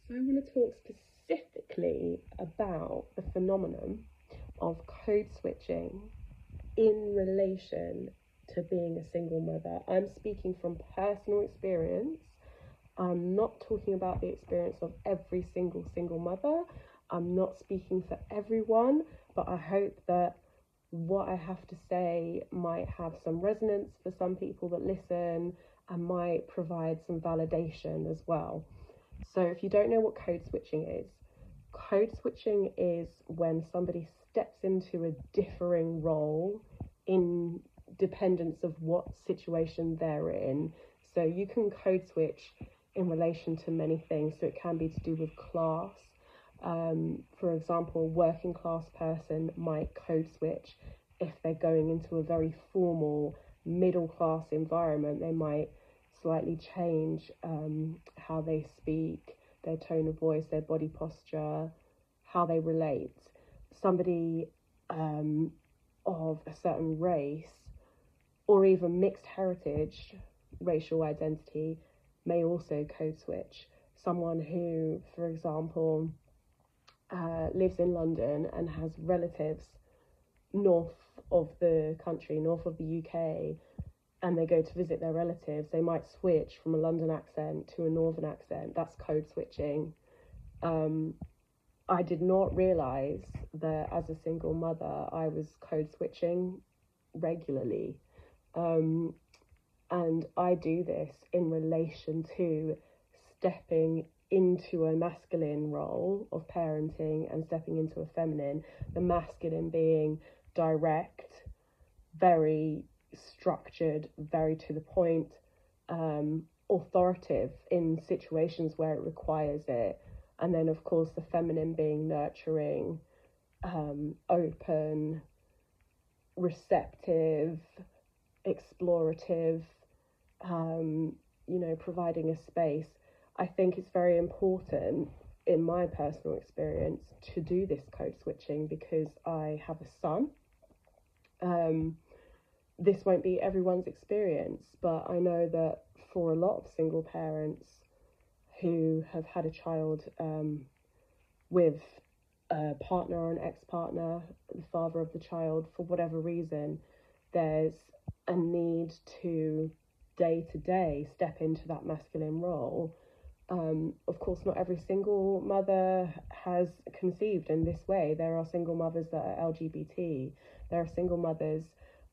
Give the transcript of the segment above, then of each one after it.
So I want to talk specifically about the phenomenon of code switching in relation to being a single mother. I'm speaking from personal experience. I'm not talking about the experience of every single mother. I'm not speaking for everyone, but I hope that what I have to say might have some resonance for some people that listen and might provide some validation as well. So if you don't know what code switching is when somebody steps into a differing role in dependence of what situation they're in. So you can code switch in relation to many things. So it can be to do with class. For example, a working class person might code switch if they're going into a very formal middle class environment. They might slightly change how they speak, their tone of voice, their body posture, how they relate. Somebody of a certain race or even mixed heritage, racial identity, may also code switch. Someone who, for example, lives in London and has relatives north of the country, north of the UK, and they go to visit their relatives, they might switch from a London accent to a northern accent. That's code switching. I did not realise that as a single mother, I was code switching regularly. And I do this in relation to stepping into a masculine role of parenting and stepping into a feminine. The masculine being direct, very structured, very to the point, authoritative in situations where it requires it. And then, of course, the feminine being nurturing, open, receptive, explorative, providing a space. I think it's very important in my personal experience to do this code switching because I have a son. This won't be everyone's experience, but I know that for a lot of single parents who have had a child with a partner or an ex-partner, the father of the child, for whatever reason, there's a need to day-to-day step into that masculine role. Of course, not every single mother has conceived in this way. There are single mothers that are LGBT. There are single mothers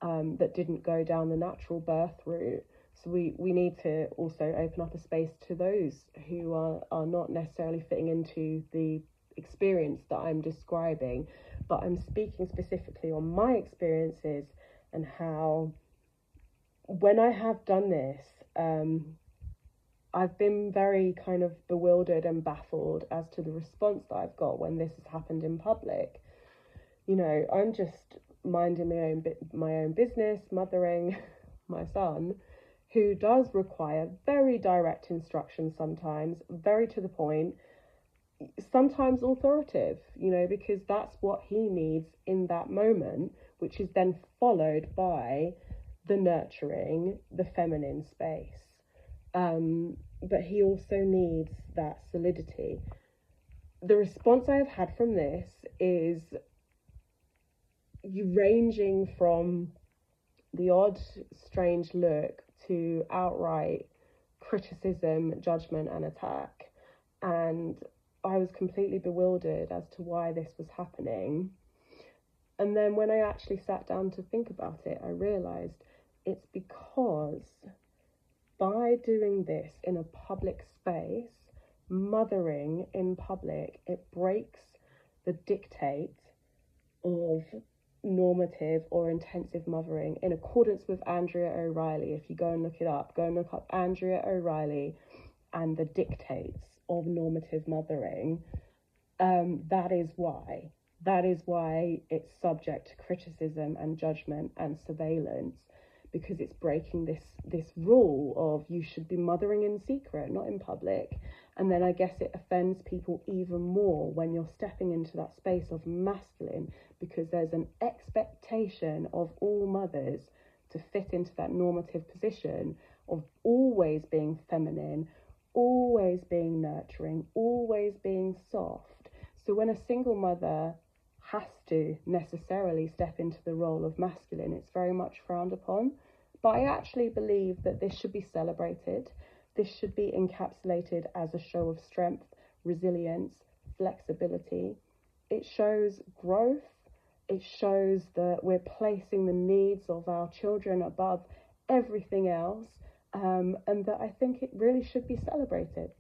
that didn't go down the natural birth route. So we need to also open up a space to those who are not necessarily fitting into the experience that I'm describing, but I'm speaking specifically on my experiences and how when I have done this, I've been very kind of bewildered and baffled as to the response that I've got when this has happened in public. I'm just minding my own business, mothering my son, who does require very direct instruction sometimes, very to the point, sometimes authoritative, because that's what he needs in that moment, which is then followed by the nurturing, the feminine space. But he also needs that solidity. The response I've had from this is ranging from the odd strange look to outright criticism, judgment and attack. And I was completely bewildered as to why this was happening. And then when I actually sat down to think about it, I realised it's because by doing this in a public space, mothering in public, it breaks the dictate of normative or intensive mothering in accordance with Andrea O'Reilly. If you go and look up Andrea O'Reilly and the dictates of normative mothering. That is why it's subject to criticism and judgment and surveillance, because it's breaking this rule of you should be mothering in secret, not in public. And then I guess it offends people even more when you're stepping into that space of masculine, because there's an expectation of all mothers to fit into that normative position of always being feminine, always being nurturing, always being soft. So when a single mother has to necessarily step into the role of masculine, it's very much frowned upon. But I actually believe that this should be celebrated. This should be encapsulated as a show of strength, resilience, flexibility. It shows growth. It shows that we're placing the needs of our children above everything else, and that I think it really should be celebrated.